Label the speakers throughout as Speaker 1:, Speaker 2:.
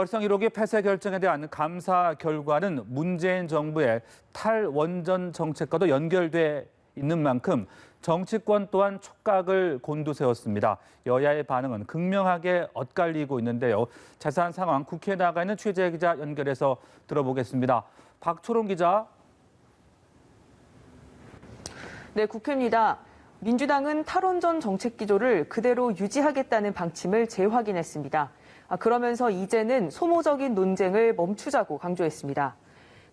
Speaker 1: 월성 1호기 폐쇄 결정에 대한 감사 결과는 문재인 정부의 탈원전 정책과도 연결돼 있는 만큼 정치권 또한 촉각을 곤두세웠습니다. 여야의 반응은 극명하게 엇갈리고 있는데요. 자세한 상황 국회에 나가 있는 취재 기자 연결해서 들어보겠습니다. 박초롱 기자.
Speaker 2: 네, 국회입니다. 민주당은 탈원전 정책 기조를 그대로 유지하겠다는 방침을 재확인했습니다. 그러면서 이제는 소모적인 논쟁을 멈추자고 강조했습니다.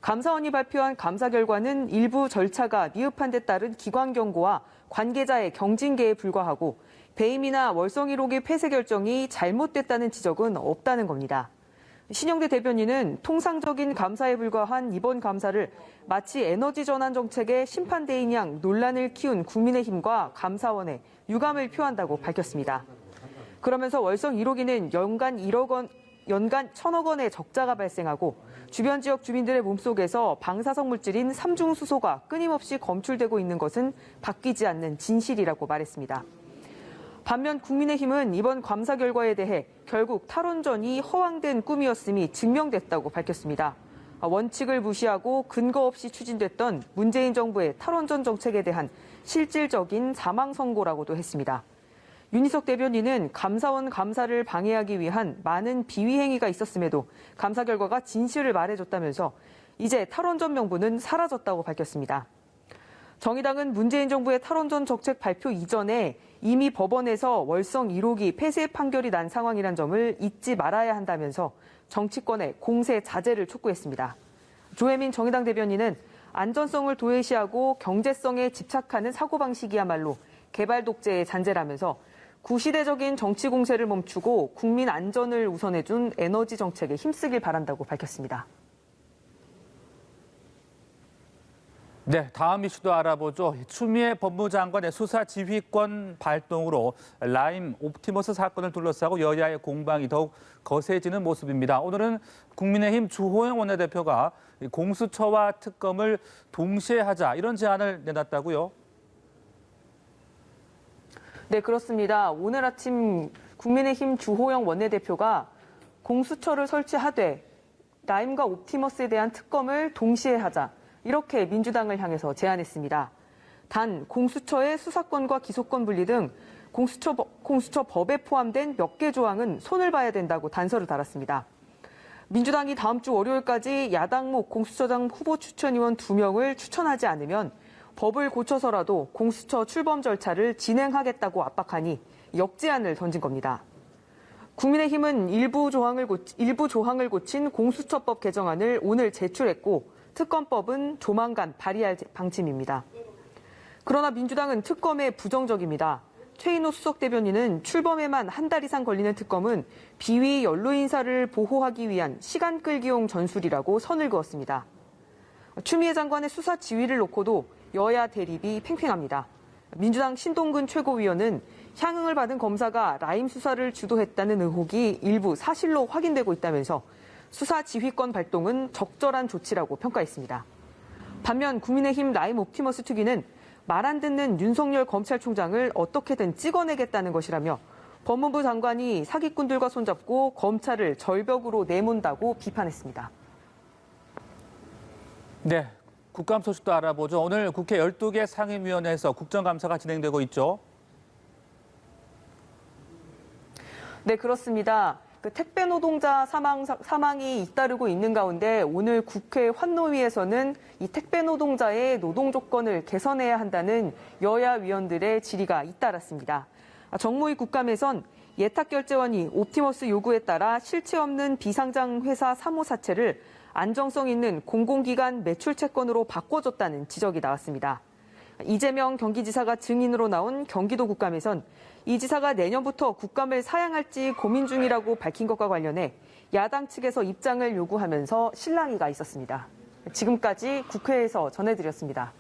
Speaker 2: 감사원이 발표한 감사 결과는 일부 절차가 미흡한 데 따른 기관 경고와 관계자의 경징계에 불과하고 배임이나 월성 1호기 폐쇄 결정이 잘못됐다는 지적은 없다는 겁니다. 신영대 대변인은 통상적인 감사에 불과한 이번 감사를 마치 에너지 전환 정책의 심판대인 양 논란을 키운 국민의힘과 감사원에 유감을 표한다고 밝혔습니다. 그러면서 월성 1호기는 연간 1,000억 원의 적자가 발생하고 주변 지역 주민들의 몸속에서 방사성 물질인 삼중수소가 끊임없이 검출되고 있는 것은 바뀌지 않는 진실이라고 말했습니다. 반면 국민의힘은 이번 감사 결과에 대해 결국 탈원전이 허황된 꿈이었음이 증명됐다고 밝혔습니다. 원칙을 무시하고 근거 없이 추진됐던 문재인 정부의 탈원전 정책에 대한 실질적인 사망 선고라고도 했습니다. 윤희석 대변인은 감사원 감사를 방해하기 위한 많은 비위 행위가 있었음에도 감사 결과가 진실을 말해줬다면서 이제 탈원전 명분은 사라졌다고 밝혔습니다. 정의당은 문재인 정부의 탈원전 정책 발표 이전에 이미 법원에서 월성 1호기 폐쇄 판결이 난 상황이란 점을 잊지 말아야 한다면서 정치권의 공세 자제를 촉구했습니다. 조혜민 정의당 대변인은 안전성을 도외시하고 경제성에 집착하는 사고방식이야말로 개발 독재의 잔재라면서 구시대적인 정치 공세를 멈추고 국민 안전을 우선해준 에너지 정책에 힘쓰길 바란다고 밝혔습니다.
Speaker 1: 네, 다음 이슈도 알아보죠. 추미애 법무장관의 수사 지휘권 발동으로 라임 옵티머스 사건을 둘러싸고 여야의 공방이 더욱 거세지는 모습입니다. 오늘은 국민의힘 주호영 원내대표가 공수처와 특검을 동시에 하자 이런 제안을 내놨다고요?
Speaker 2: 네, 그렇습니다. 오늘 아침 국민의힘 주호영 원내대표가 공수처를 설치하되 라임과 옵티머스에 대한 특검을 동시에 하자 이렇게 민주당을 향해서 제안했습니다. 단 공수처의 수사권과 기소권 분리 등 공수처 법에 포함된 몇 개 조항은 손을 봐야 된다고 단서를 달았습니다. 민주당이 다음 주 월요일까지 야당목 공수처장 후보 추천위원 2명을 추천하지 않으면 법을 고쳐서라도 공수처 출범 절차를 진행하겠다고 압박하니 역제안을 던진 겁니다. 국민의힘은 일부 조항을 고친 공수처법 개정안을 오늘 제출했고 특검법은 조만간 발의할 방침입니다. 그러나 민주당은 특검에 부정적입니다. 최인호 수석 대변인은 출범에만 한 달 이상 걸리는 특검은 비위 연루 인사를 보호하기 위한 시간 끌기용 전술이라고 선을 그었습니다. 추미애 장관의 수사 지휘를 놓고도 여야 대립이 팽팽합니다. 민주당 신동근 최고위원은 향응을 받은 검사가 라임 수사를 주도했다는 의혹이 일부 사실로 확인되고 있다면서 수사 지휘권 발동은 적절한 조치라고 평가했습니다. 반면 국민의힘 라임 옵티머스 특위는 말 안 듣는 윤석열 검찰총장을 어떻게든 찍어내겠다는 것이라며 법무부 장관이 사기꾼들과 손잡고 검찰을 절벽으로 내몬다고 비판했습니다.
Speaker 1: 네, 국감 소식도 알아보죠. 오늘 국회 12개 상임위원회에서 국정감사가 진행되고 있죠.
Speaker 2: 네, 그렇습니다. 택배 노동자 사망이 잇따르고 있는 가운데 오늘 국회 환노위에서는 이 택배 노동자의 노동 조건을 개선해야 한다는 여야 위원들의 질의가 잇따랐습니다. 정무위 국감에선 예탁결제원이 옵티머스 요구에 따라 실체 없는 비상장 회사 사무 사채를 안정성 있는 공공기관 매출 채권으로 바꿔줬다는 지적이 나왔습니다. 이재명 경기지사가 증인으로 나온 경기도 국감에선 이 지사가 내년부터 국감을 사양할지 고민 중이라고 밝힌 것과 관련해 야당 측에서 입장을 요구하면서 실랑이가 있었습니다. 지금까지 국회에서 전해드렸습니다.